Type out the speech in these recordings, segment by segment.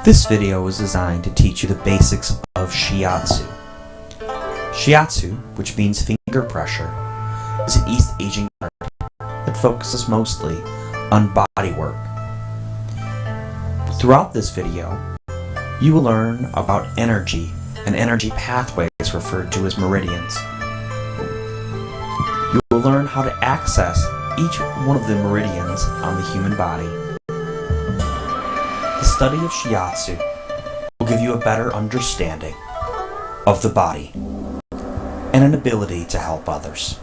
This video was designed to teach you the basics of Shiatsu. Shiatsu, which means finger pressure, is an East Asian art that focuses mostly on body work. Throughout this video, you will learn about energy and energy pathways referred to as meridians. You will learn how to access each one of the meridians on the human body. The study of Shiatsu will give you a better understanding of the body and an ability to help others.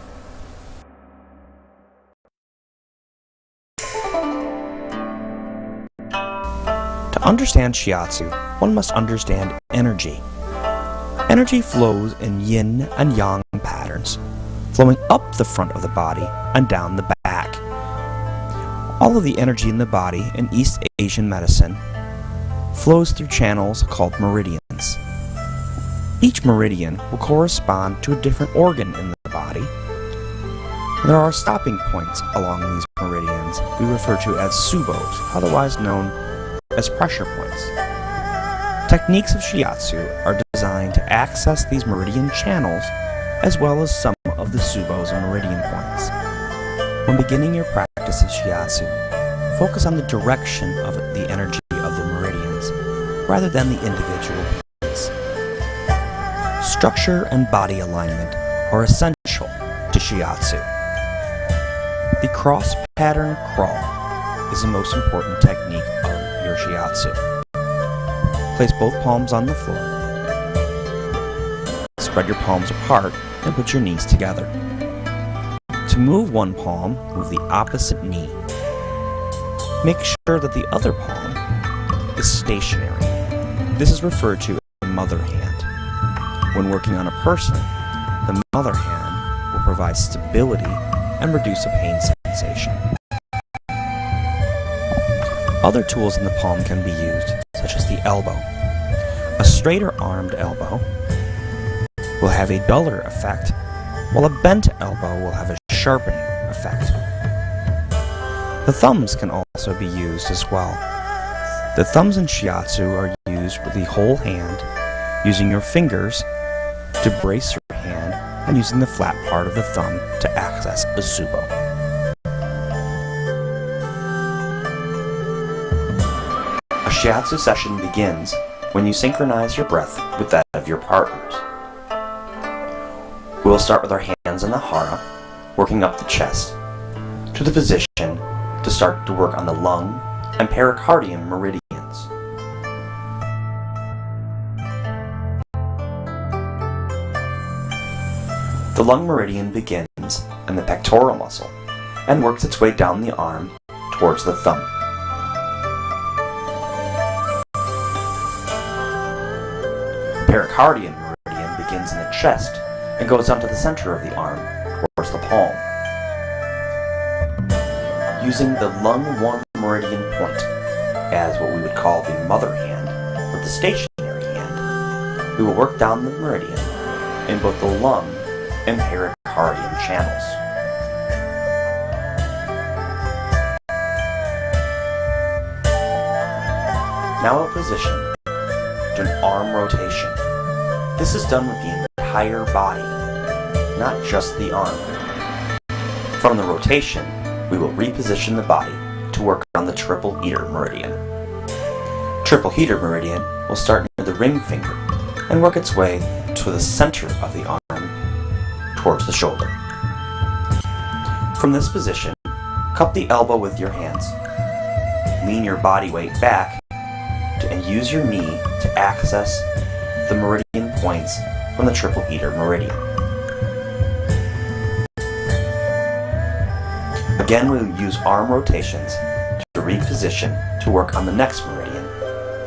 To understand Shiatsu, one must understand energy. Energy flows in yin and yang patterns, flowing up the front of the body and down the back. All of the energy in the body in East Asian medicine flows through channels called meridians. Each meridian will correspond to a different organ in the body. There are stopping points along these meridians we refer to as tsubos, otherwise known as pressure points. Techniques of Shiatsu are designed to access these meridian channels as well as some of the tsubos and meridian points. When beginning your practice of Shiatsu, focus on the direction of the energy of the meridians rather than the individual points. Structure and body alignment are essential to Shiatsu. The cross pattern crawl is the most important technique of your Shiatsu. Place both palms on the floor. Spread your palms apart and put your knees together. To move one palm, move the opposite knee. Make sure that the other palm is stationary. This is referred to as the mother hand. When working on a person, the mother hand will provide stability and reduce a pain sensation. Other tools in the palm can be used, such as the elbow. A straighter armed elbow will have a duller effect, while a bent elbow will have a sharpening effect. The thumbs can also be used as well. The thumbs in Shiatsu are used with the whole hand, using your fingers to brace your hand and using the flat part of the thumb to access a tsubo. A Shiatsu session begins when you synchronize your breath with that of your partners. We will start with our hands in the hara, working up the chest, to the position to start to work on the lung and pericardium meridians. The lung meridian begins in the pectoral muscle and works its way down the arm towards the thumb. Pericardium meridian begins in the chest and goes down to the center of the arm towards the palm. Using the lung 1 meridian point as what we would call the mother hand or the stationary hand, we will work down the meridian in both the lung and pericardium channels. Now a position to an arm rotation. This is done with the entire body, not just the arm. From the rotation, we will reposition the body to work on the triple heater meridian. Triple heater meridian will start near the ring finger and work its way to the center of the arm towards the shoulder. From this position, cup the elbow with your hands. Lean your body weight back and use your knee to access the meridian points from the triple heater meridian. Again, we will use arm rotations to reposition to work on the next meridian,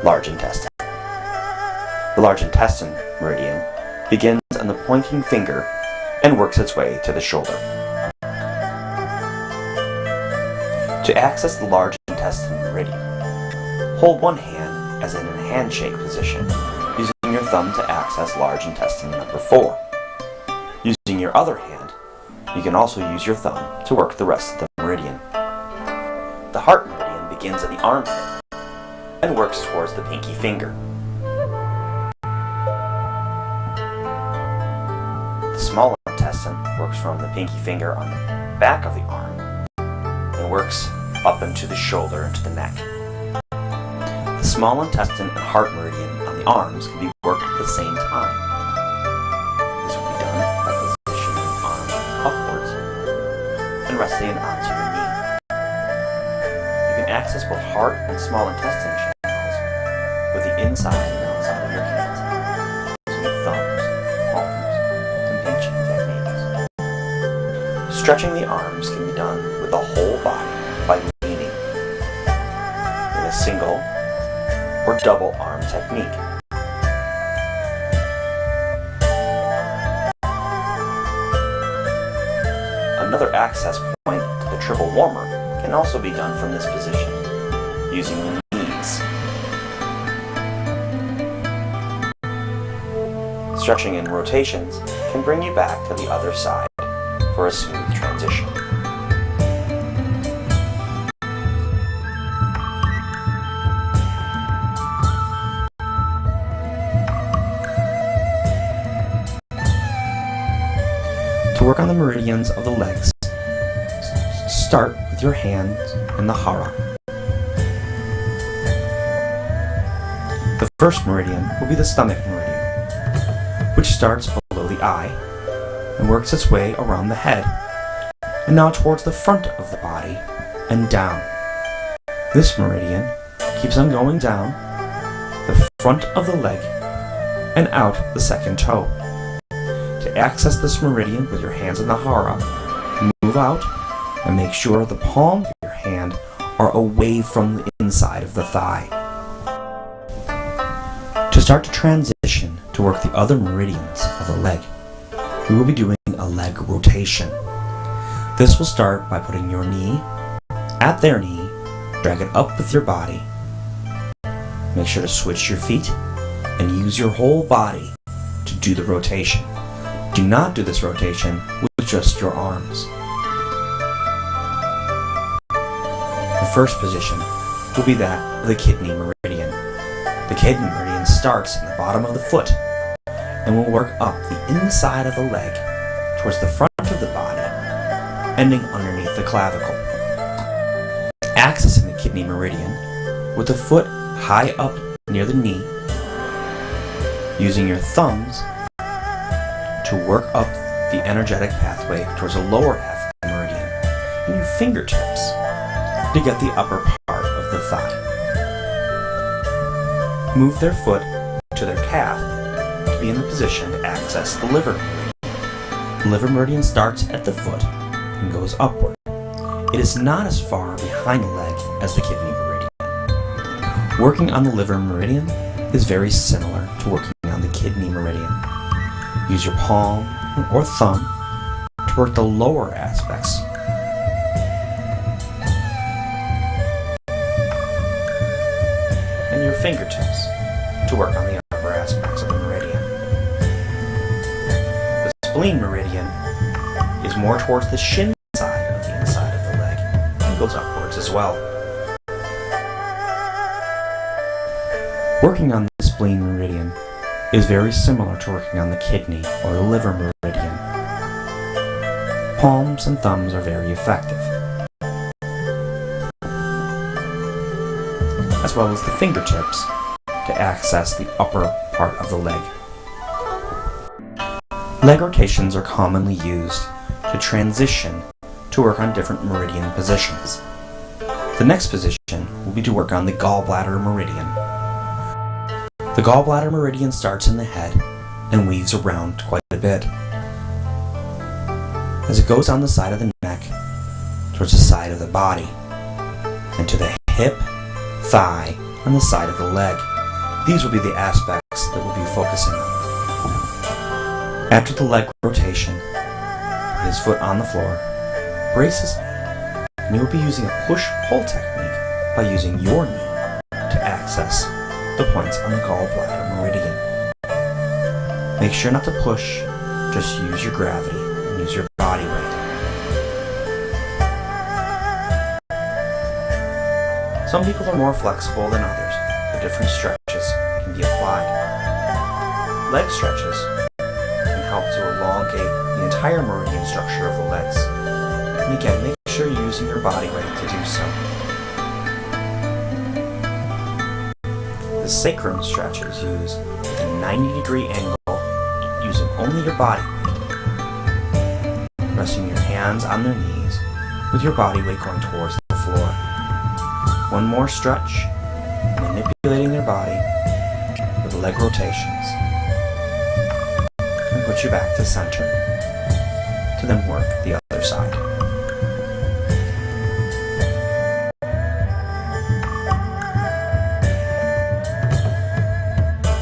large intestine. The large intestine meridian begins on the pointing finger and works its way to the shoulder. To access the large intestine meridian, hold one hand as in a handshake position, using your thumb to access large intestine number 4. Using your other hand, you can also use your thumb to work the rest of the meridian. The heart meridian begins at the armpit and works works towards the pinky finger. The small intestine works from the pinky finger on the back of the arm and works up into the shoulder and to the neck. The small intestine and heart meridian on the arms can be worked at the same time. This will be done by positioning the arm upwards and resting it onto your knee. You can access both heart and small intestine channels with the inside and outside of your hands, using your thumbs, palms, and pinching techniques. Stretching the arms can be done with the whole body by leaning in a single or double arm technique. Another access point to the triple warmer can also be done from this position, using the knees. Stretching and rotations can bring you back to the other side for a smooth transition. To work on the meridians of the legs, start with your hands in the hara. The first meridian will be the stomach meridian, which starts below the eye and works its way around the head, and now towards the front of the body and down. This meridian keeps on going down the front of the leg and out the second toe. To access this meridian with your hands in the hara, move out and make sure the palms of your hand are away from the inside of the thigh. To start to transition to work the other meridians of the leg, we will be doing a leg rotation. This will start by putting your knee at their knee, drag it up with your body. Make sure to switch your feet and use your whole body to do the rotation. Do not do this rotation with just your arms. The first position will be that of the kidney meridian. The kidney meridian starts in the bottom of the foot and will work up the inside of the leg towards the front of the body, ending underneath the clavicle. Accessing the kidney meridian with the foot high up near the knee, using your thumbs to work up the energetic pathway towards the lower half of the meridian, and your fingertips to get the upper part of the thigh. Move their foot to their calf to be in the position to access the liver meridian. The liver meridian starts at the foot and goes upward. It is not as far behind the leg as the kidney meridian. Working on the liver meridian is very similar to working on the kidney meridian. Use your palm or thumb to work the lower aspects. And your fingertips to work on the upper aspects of the meridian. The spleen meridian is more towards the shin side of the inside of the leg and goes upwards as well. Working on the spleen meridian is very similar to working on the kidney or the liver meridian. Palms and thumbs are very effective, as well as the fingertips to access the upper part of the leg. Leg rotations are commonly used to transition to work on different meridian positions. The next position will be to work on the gallbladder meridian. The gallbladder meridian starts in the head and weaves around quite a bit, as it goes down the side of the neck towards the side of the body and to the hip, thigh, and the side of the leg. These will be the aspects that we'll be focusing on. After the leg rotation, put his foot on the floor, brace his knee, and you'll be using a push-pull technique by using your knee to access the points on the gallbladder meridian. Make sure not to push, just use your gravity and use your body weight. Some people are more flexible than others. It different stretches can be applied. Leg stretches can help to elongate the entire meridian structure of the legs. And again, make sure you're using your body weight to do so. The sacrum stretch is used with a 90-degree angle using only your body weight. Resting your hands on their knees with your body weight going towards the floor. One more stretch, manipulating their body with leg rotations. And put you back to center to then work the other side.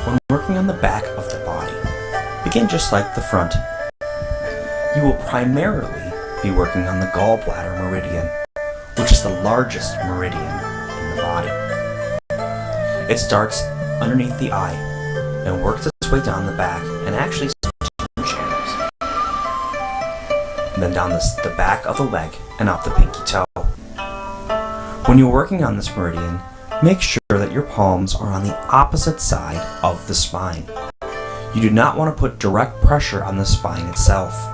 When working on the back of the body, begin just like the front. You will primarily be working on the gallbladder meridian, which is the largest meridian in the body. It starts underneath the eye and works its way down the back and actually two channels. And then down the back of the leg and up the pinky toe. When you're working on this meridian, make sure that your palms are on the opposite side of the spine. You do not want to put direct pressure on the spine itself.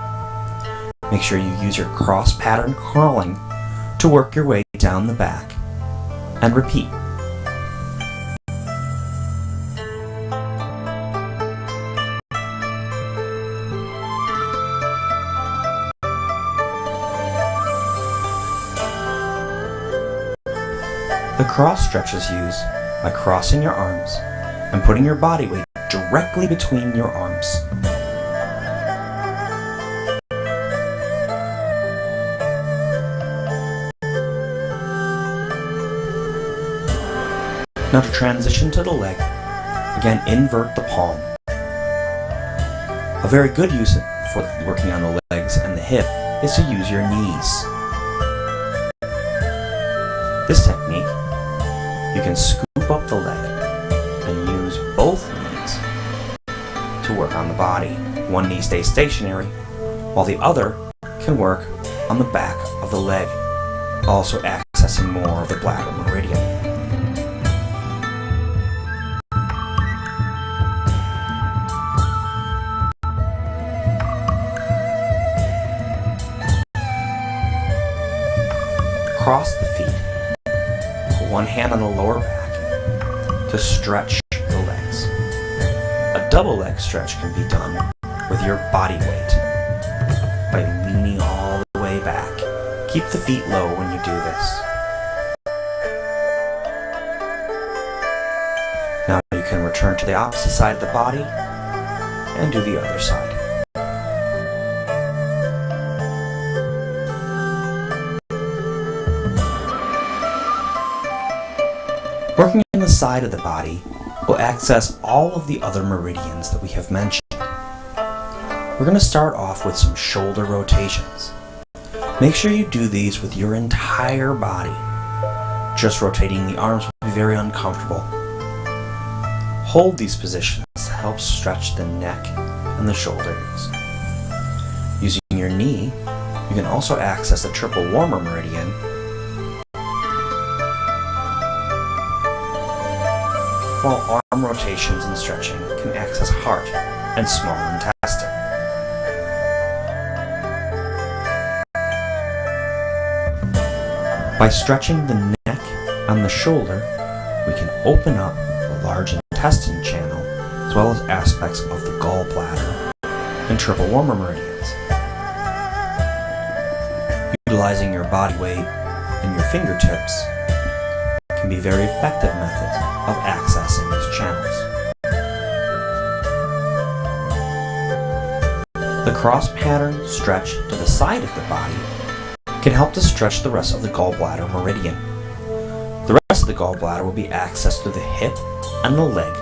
Make sure you use your cross pattern crawling to work your way down the back, and repeat. The cross stretch is used by crossing your arms and putting your body weight directly between your arms. Now to transition to the leg, again invert the palm. A very good use for working on the legs and the hip is to use your knees. This technique, you can scoop up the leg and use both knees to work on the body. One knee stays stationary, while the other can work on the back of the leg, also accessing more of the bladder meridian. Cross the feet. Put one hand on the lower back to stretch the legs. A double leg stretch can be done with your body weight by leaning all the way back. Keep the feet low when you do this. Now you can return to the opposite side of the body and do the other side. Working on the side of the body will access all of the other meridians that we have mentioned. We're going to start off with some shoulder rotations. Make sure you do these with your entire body. Just rotating the arms will be very uncomfortable. Hold these positions to help stretch the neck and the shoulders. Using your knee, you can also access the triple warmer meridian, while arm rotations and stretching can access heart and small intestine. By stretching the neck and the shoulder, we can open up the large intestine channel as well as aspects of the gallbladder and triple warmer meridians. Utilizing your body weight and your fingertips can be very effective methods of accessing these channels. The cross pattern stretch to the side of the body can help to stretch the rest of the gallbladder meridian. The rest of the gallbladder will be accessed through the hip and the leg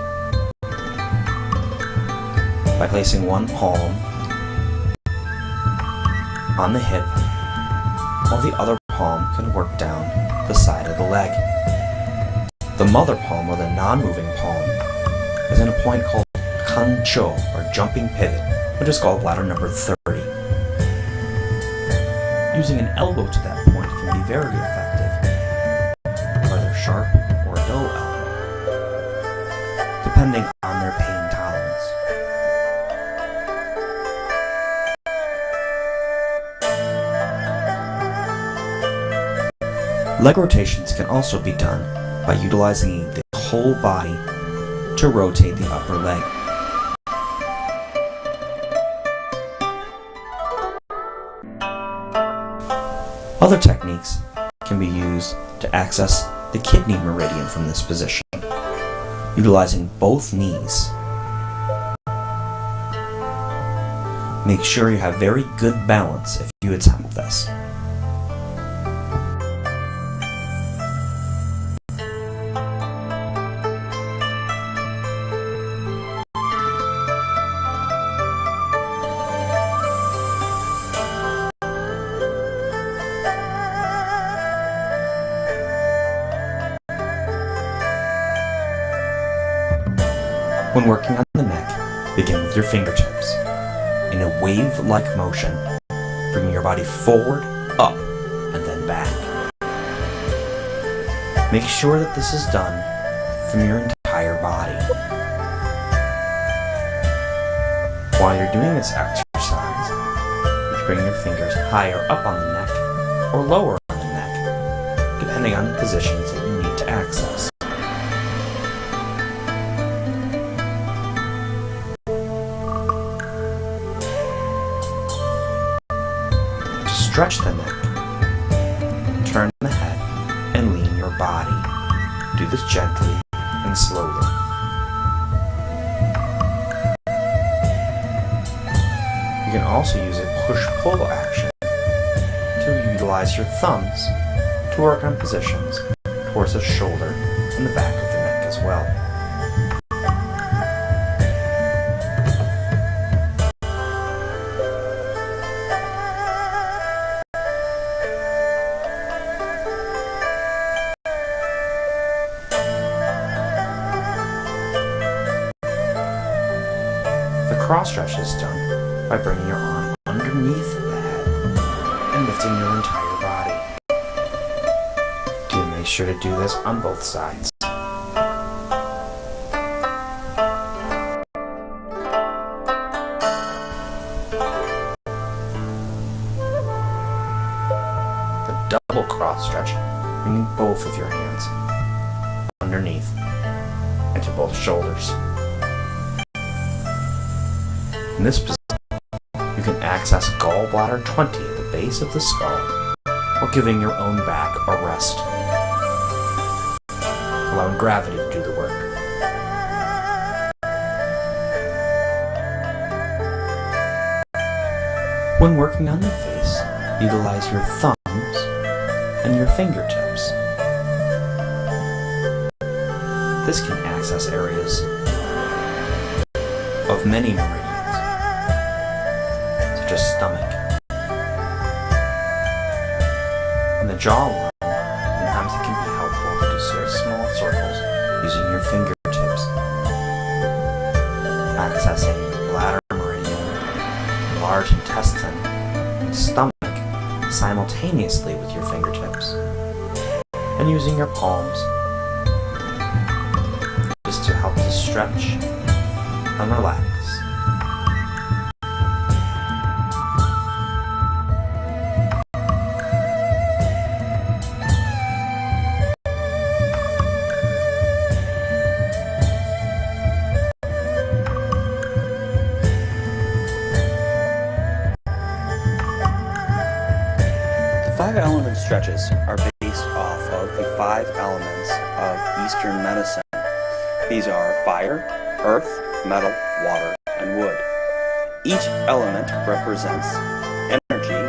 by placing one palm on the hip while the other palm can work down the side of the leg. The mother palm, or the non-moving palm, is in a point called kancho, or jumping pivot, which is gallbladder number 30. Using an elbow to that point can be very effective, whether sharp or a dull elbow. depending on their pain tolerance. Leg rotations can also be done by utilizing the whole body to rotate the upper leg. Other techniques can be used to access the kidney meridian from this position, utilizing both knees. Make sure you have very good balance if you attempt this. When working on the neck, begin with your fingertips. In a wave-like motion, bringing your body forward, up, and then back. Make sure that this is done from your entire body. While you're doing this exercise, you can bring your fingers higher up on the neck or lower on the neck, depending on the positions that you need to access. Stretch the neck, turn the head, and lean your body. Do this gently and slowly. You can also use a push-pull action to utilize your thumbs to work on positions towards the shoulder and the back of the neck as well. Cross stretch is done by bringing your arm underneath the head and lifting your entire body. Do make sure to do this on both sides. The double cross stretch, bringing both of your hands underneath and to both shoulders. In this position, you can access gallbladder 20 at the base of the skull while giving your own back a rest, allowing gravity to do the work. When working on the face, utilize your thumbs and your fingertips. This can access areas of many meridians, such as stomach and the jawline. Sometimes it can be helpful to do very small circles using your fingertips, accessing bladder meridian, large intestine, and stomach simultaneously with your fingertips, and using your palms just to help to stretch and relax. Five element stretches are based off of the 5 elements of Eastern medicine. These are fire, earth, metal, water, and wood. Each element represents energy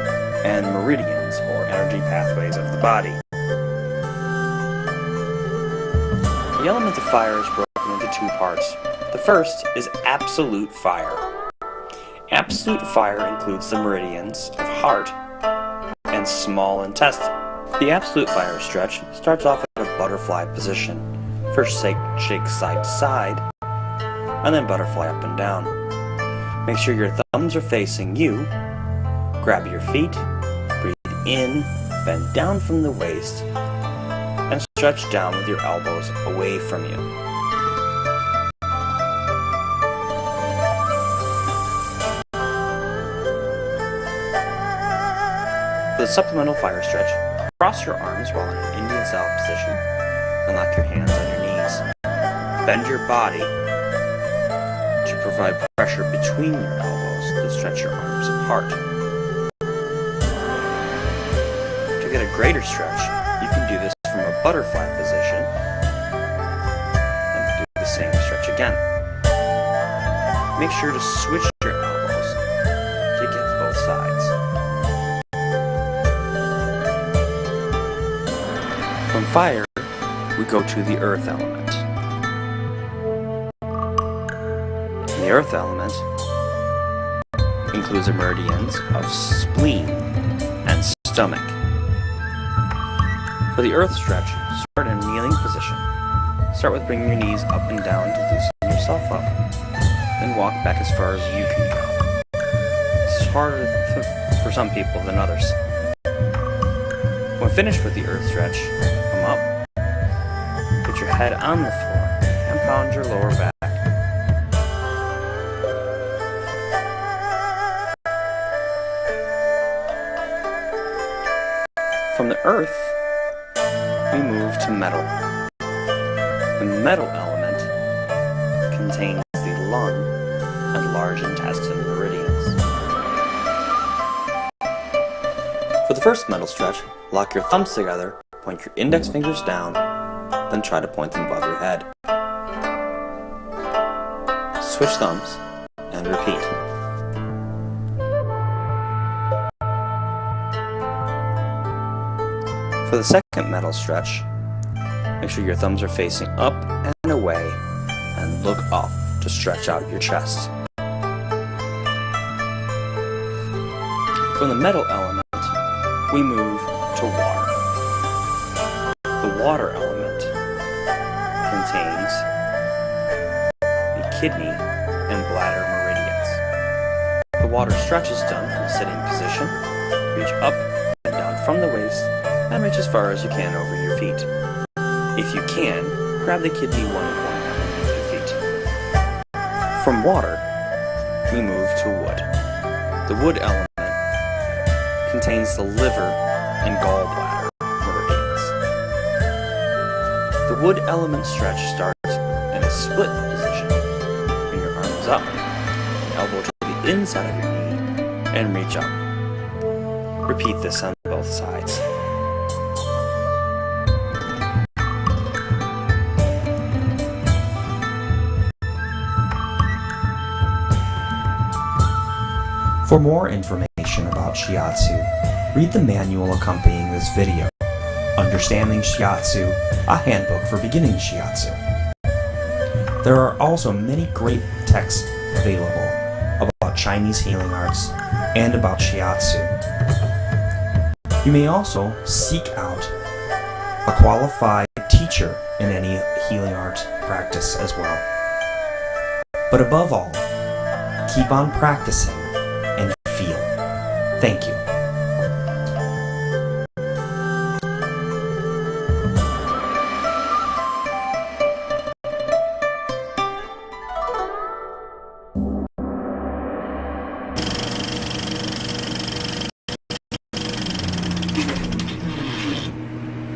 and meridians, or energy pathways of the body. The element of fire is broken into 2 parts. The first is absolute fire. Absolute fire includes the meridians of heart and small intestine. The absolute fire stretch starts off at a butterfly position. First shake side to side, and then butterfly up and down. Make sure your thumbs are facing you. Grab your feet, breathe in, bend down from the waist, and stretch down with your elbows away from you. supplemental fire stretch, cross your arms while in an Indian style position and lock your hands on your knees. Bend your body to provide pressure between your elbows to stretch your arms apart. To get a greater stretch, you can do this from a butterfly position and do the same stretch again. Make sure to switch your elbows to get both sides. From fire, we go to the earth element. The earth element includes the meridians of spleen and stomach. For the earth stretch, start in a kneeling position. Start with bringing your knees up and down to loosen yourself up. Then walk back as far as you can go. It's harder for some people than others. When finished with the earth stretch, come up. Put your head on the floor and pound your lower back. From the earth, we move to metal. The metal element contains the lung and large intestine meridians. For the first metal stretch, lock your thumbs together, point your index fingers down, then try to point them above your head. Switch thumbs and repeat. For the second metal stretch, make sure your thumbs are facing up and away and look up to stretch out your chest. From the metal element, we move to water. The water element contains the kidney and bladder meridians. The water stretch is done in a sitting position. Reach up and down from the waist and reach as far as you can over your feet. If you can, grab the kidney one underneath your feet. From water, we move to wood. The wood element contains the liver and gallbladder meridians. The wood element stretch starts in a split position. Bring your arms up, elbow to the inside of your knee, and reach up. Repeat this on both sides. For more information about Shiatsu, read the manual accompanying this video, Understanding Shiatsu, a handbook for beginning Shiatsu. There are also many great texts available about Chinese healing arts and about Shiatsu. You may also seek out a qualified teacher in any healing art practice as well. But above all, keep on practicing and feel. Thank you.